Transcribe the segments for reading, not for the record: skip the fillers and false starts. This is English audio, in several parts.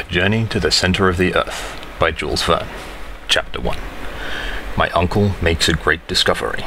Journey to the Center of the Earth by Jules Verne. Chapter 1. My uncle makes a great discovery.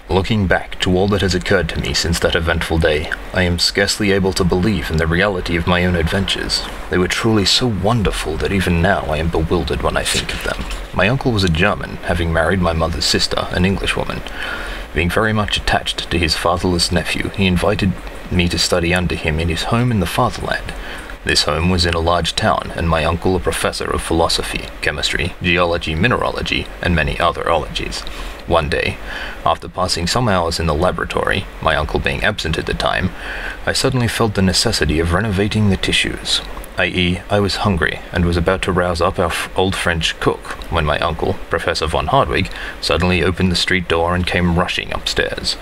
Looking back to all that has occurred to me since that eventful day, I am scarcely able to believe in the reality of my own adventures. They were truly so wonderful that even now I am bewildered when I think of them. My uncle was a German, having married my mother's sister, an Englishwoman. Being very much attached to his fatherless nephew, he invited me to study under him in his home in the fatherland. This home was in a large town, and my uncle a professor of philosophy, chemistry, geology, mineralogy, and many other ologies. One day, after passing some hours in the laboratory, my uncle being absent at the time, I suddenly felt the necessity of renovating the tissues, i.e., I was hungry and was about to rouse up our old French cook, when my uncle, Professor von Hartwig, suddenly opened the street door and came rushing upstairs.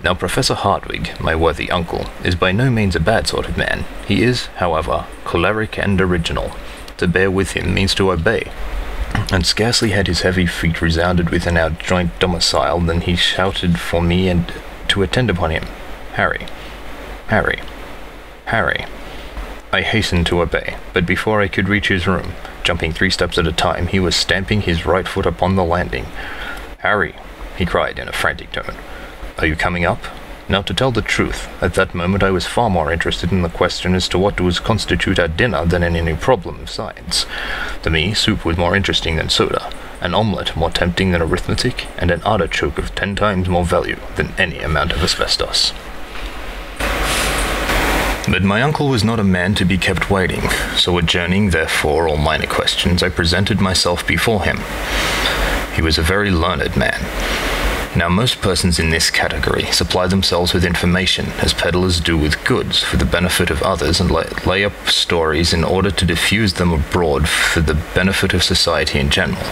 Now, Professor Hartwig, my worthy uncle, is by no means a bad sort of man. He is, however, choleric and original. To bear with him means to obey. And scarcely had his heavy feet resounded within our joint domicile than he shouted for me and to attend upon him. Harry. Harry. Harry. I hastened to obey, but before I could reach his room, jumping 3 steps at a time, he was stamping his right foot upon the landing. Harry, he cried in a frantic tone. Are you coming up? Now, to tell the truth, at that moment I was far more interested in the question as to what was constitute our dinner than in any problem of science. To me, soup was more interesting than soda, an omelette more tempting than arithmetic, and an artichoke of 10 times more value than any amount of asbestos. But my uncle was not a man to be kept waiting, so adjourning, therefore, all minor questions, I presented myself before him. He was a very learned man. Now, most persons in this category supply themselves with information, as peddlers do with goods, for the benefit of others, and lay up stories in order to diffuse them abroad for the benefit of society in general.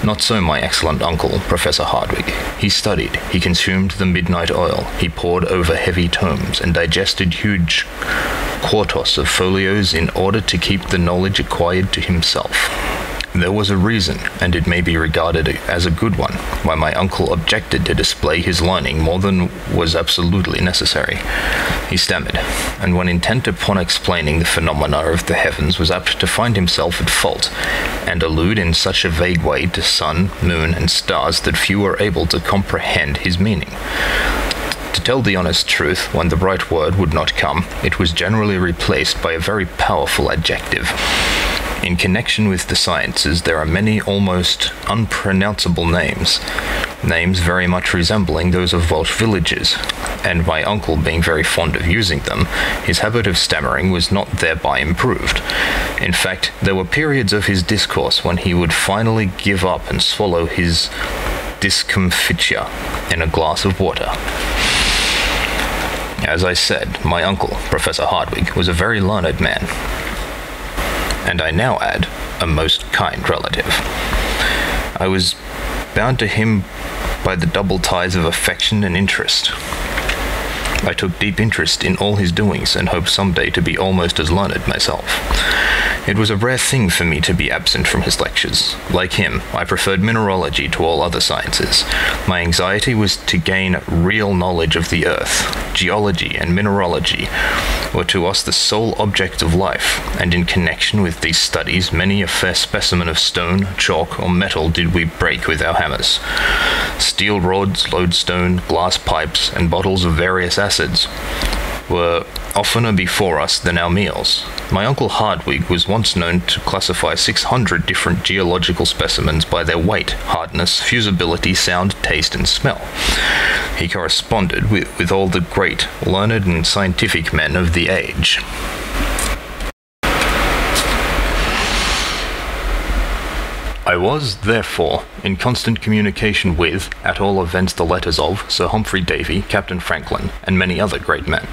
Not so my excellent uncle, Professor Hartwig. He studied, he consumed the midnight oil, he pored over heavy tomes, and digested huge quartos of folios in order to keep the knowledge acquired to himself. There was a reason, and it may be regarded as a good one, why my uncle objected to display his learning more than was absolutely necessary. He stammered, and when intent upon explaining the phenomena of the heavens was apt to find himself at fault, and allude in such a vague way to sun, moon, and stars that few were able to comprehend his meaning. To tell the honest truth, when the right word would not come, it was generally replaced by a very powerful adjective. In connection with the sciences, there are many almost unpronounceable names very much resembling those of Welsh villages, and my uncle being very fond of using them, his habit of stammering was not thereby improved. In fact, there were periods of his discourse when he would finally give up and swallow his discomfiture in a glass of water. As I said, my uncle, Professor Hartwig, was a very learned man, and I now add, a most kind relative. I was bound to him by the double ties of affection and interest. I took deep interest in all his doings and hoped someday to be almost as learned myself. It was a rare thing for me to be absent from his lectures. Like him, I preferred mineralogy to all other sciences. My anxiety was to gain real knowledge of the earth. Geology and mineralogy were to us the sole object of life, and in connection with these studies, many a fair specimen of stone, chalk, or metal did we break with our hammers. Steel rods, lodestone, glass pipes, and bottles of various acids were oftener before us than our meals. My uncle Hartwig was once known to classify 600 different geological specimens by their weight, hardness, fusibility, sound, taste, and smell. He corresponded with all the great, learned, and scientific men of the age. I was, therefore, in constant communication with, at all events the letters of, Sir Humphrey Davy, Captain Franklin, and many other great men.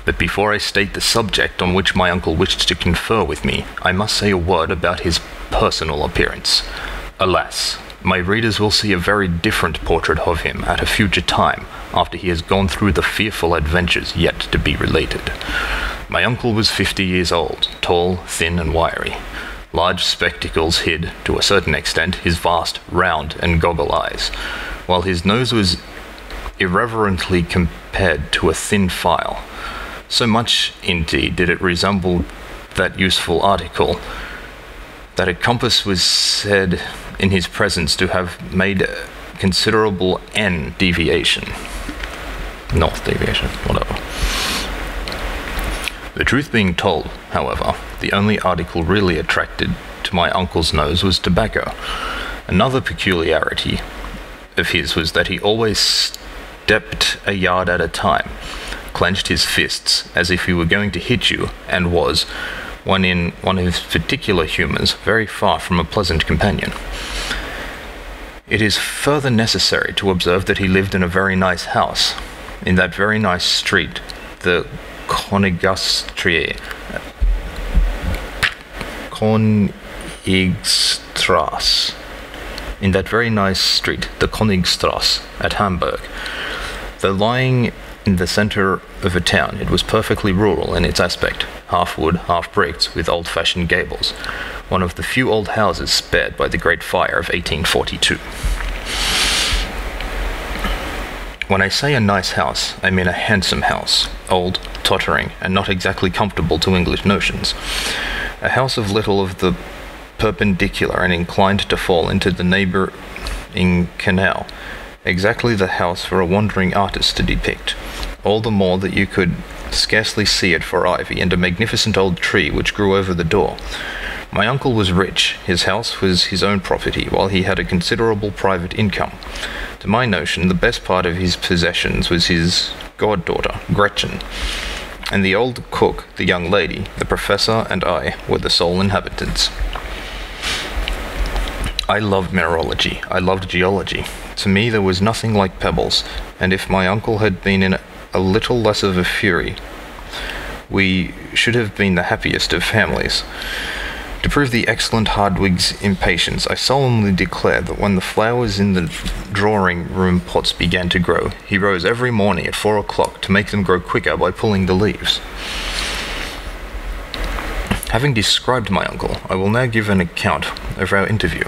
But before I state the subject on which my uncle wished to confer with me, I must say a word about his personal appearance. Alas, my readers will see a very different portrait of him at a future time, after he has gone through the fearful adventures yet to be related. My uncle was 50 years old, tall, thin, and wiry. Large spectacles hid, to a certain extent, his vast, round, and goggle eyes, while his nose was irreverently compared to a thin file. So much, indeed, did it resemble that useful article that a compass was said in his presence to have made a considerable N deviation. North deviation, whatever. The truth being told, however, the only article really attracted to my uncle's nose was tobacco. Another peculiarity of his was that he always stepped a yard at a time, clenched his fists as if he were going to hit you, and was, when in one of his particular humours, very far from a pleasant companion. It is further necessary to observe that he lived in a very nice house, in that very nice street, the Königstrasse, in that very nice street, the Königstrasse, at Hamburg. Though lying in the centre of a town, it was perfectly rural in its aspect, half wood, half bricked, with old-fashioned gables, one of the few old houses spared by the Great Fire of 1842. When I say a nice house, I mean a handsome house, old, tottering, and not exactly comfortable to English notions. A house of little of the perpendicular and inclined to fall into the neighbouring canal, exactly the house for a wandering artist to depict, all the more that you could scarcely see it for ivy and a magnificent old tree which grew over the door. My uncle was rich, his house was his own property, while he had a considerable private income. To my notion, the best part of his possessions was his goddaughter, Gretchen, and the old cook, the young lady, the professor, and I were the sole inhabitants. I loved mineralogy, I loved geology. To me there was nothing like pebbles, and if my uncle had been in a little less of a fury, we should have been the happiest of families. To prove the excellent Hartwig's impatience, I solemnly declare that when the flowers in the drawing-room pots began to grow, he rose every morning at 4 o'clock to make them grow quicker by pulling the leaves. Having described my uncle, I will now give an account of our interview.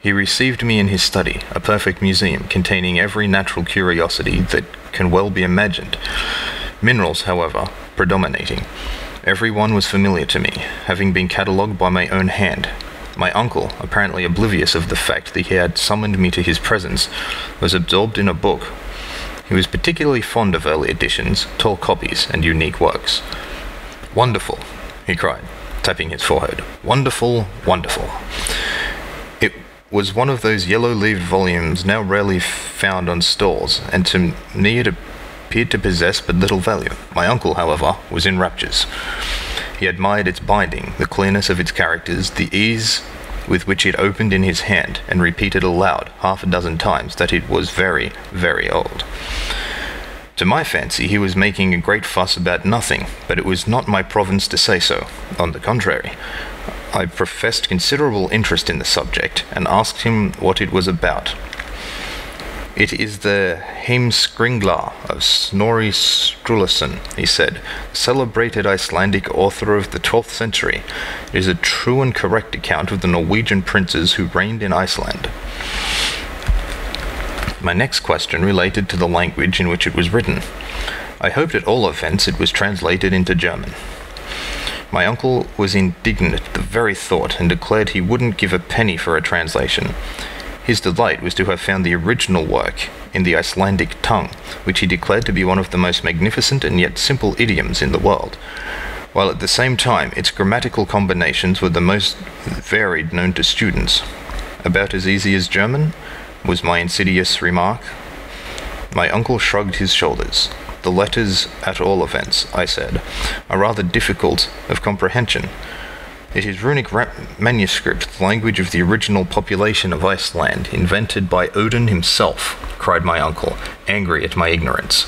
He received me in his study, a perfect museum containing every natural curiosity that can well be imagined, minerals, however, predominating. Every one was familiar to me, having been catalogued by my own hand. My uncle, apparently oblivious of the fact that he had summoned me to his presence, was absorbed in a book. He was particularly fond of early editions, tall copies, and unique works. "Wonderful," he cried, tapping his forehead. "Wonderful, wonderful." It was one of those yellow-leaved volumes now rarely found on stalls, and to me it appeared to possess but little value. My uncle, however, was in raptures. He admired its binding, the clearness of its characters, the ease with which it opened in his hand, and repeated aloud half a dozen times that it was very, very old. To my fancy, he was making a great fuss about nothing, but it was not my province to say so. On the contrary, I professed considerable interest in the subject, and asked him what it was about. "It is the Heimskringla of Snorri Sturluson," he said, "celebrated Icelandic author of the 12th century. It is a true and correct account of the Norwegian princes who reigned in Iceland." My next question related to the language in which it was written. I hoped at all events it was translated into German. My uncle was indignant at the very thought, and declared he wouldn't give a penny for a translation. His delight was to have found the original work in the Icelandic tongue, which he declared to be one of the most magnificent and yet simple idioms in the world, while at the same time its grammatical combinations were the most varied known to students. "About as easy as German?" was my insidious remark. My uncle shrugged his shoulders. "The letters, at all events," I said, "are rather difficult of comprehension. It is Runic Manuscript, the language of the original population of Iceland, invented by Odin himself," cried my uncle, angry at my ignorance.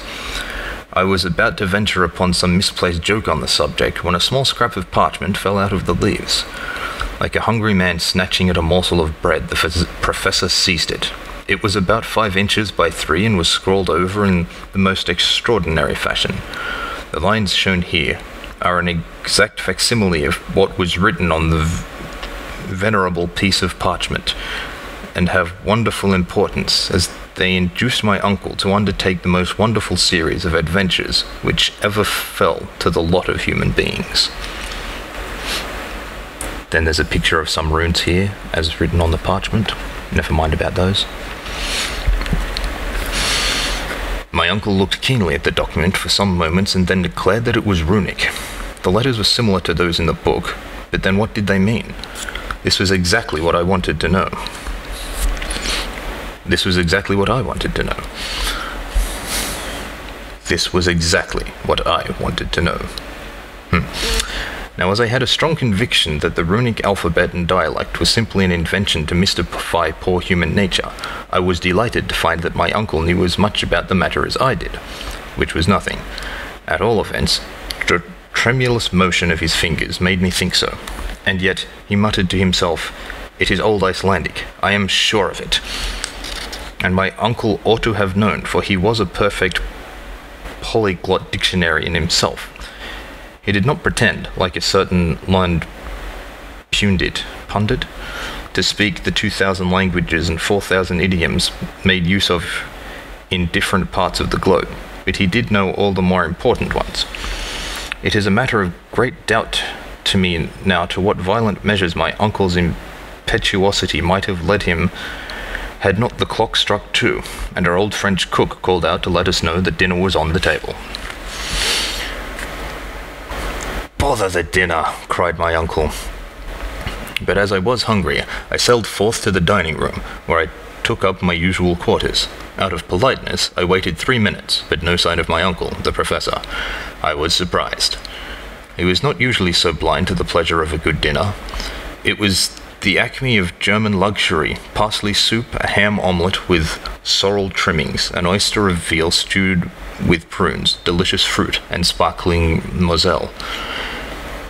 I was about to venture upon some misplaced joke on the subject, when a small scrap of parchment fell out of the leaves. Like a hungry man snatching at a morsel of bread, the professor seized it. It was about 5 inches by 3 and was scrawled over in the most extraordinary fashion. The lines shown here are an exact facsimile of what was written on the venerable piece of parchment, and have wonderful importance, as they induced my uncle to undertake the most wonderful series of adventures which ever fell to the lot of human beings. Then there's a picture of some runes here, as written on the parchment. Never mind about those. My uncle looked keenly at the document for some moments and then declared that it was runic. The letters were similar to those in the book, but then what did they mean? This was exactly what I wanted to know. This was exactly what I wanted to know. This was exactly what I wanted to know. Now, as I had a strong conviction that the runic alphabet and dialect was simply an invention to mystify poor human nature, I was delighted to find that my uncle knew as much about the matter as I did, which was nothing. At all events, the tremulous motion of his fingers made me think so. And yet, he muttered to himself, "It is Old Icelandic, I am sure of it." And my uncle ought to have known, for he was a perfect polyglot dictionary in himself. He did not pretend, like a certain learned pundit, to speak the 2,000 languages and 4,000 idioms made use of in different parts of the globe, but he did know all the more important ones. It is a matter of great doubt to me now to what violent measures my uncle's impetuosity might have led him had not the clock struck 2, and our old French cook called out to let us know that dinner was on the table. "Bother the dinner!" cried my uncle. But as I was hungry, I sailed forth to the dining room, where I took up my usual quarters. Out of politeness, I waited 3 minutes, but no sign of my uncle, the professor. I was surprised. He was not usually so blind to the pleasure of a good dinner. It was the acme of German luxury: parsley soup, a ham omelette with sorrel trimmings, an oyster of veal stewed with prunes, delicious fruit, and sparkling moselle.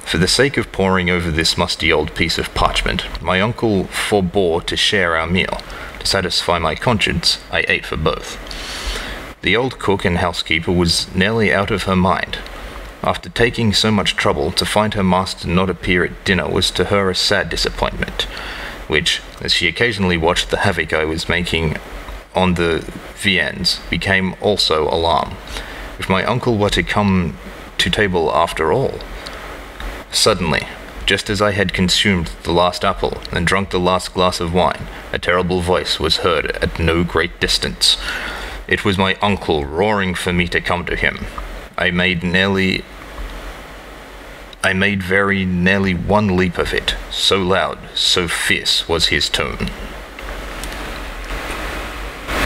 For the sake of poring over this musty old piece of parchment, my uncle forbore to share our meal. To satisfy my conscience, I ate for both. The old cook and housekeeper was nearly out of her mind. After taking so much trouble, to find her master not appear at dinner was to her a sad disappointment, which, as she occasionally watched the havoc I was making on the viands, became also alarm. If my uncle were to come to table after all? Suddenly, just as I had consumed the last apple and drunk the last glass of wine, a terrible voice was heard at no great distance. It was my uncle roaring for me to come to him. I made very nearly one leap of it, so loud, so fierce was his tone.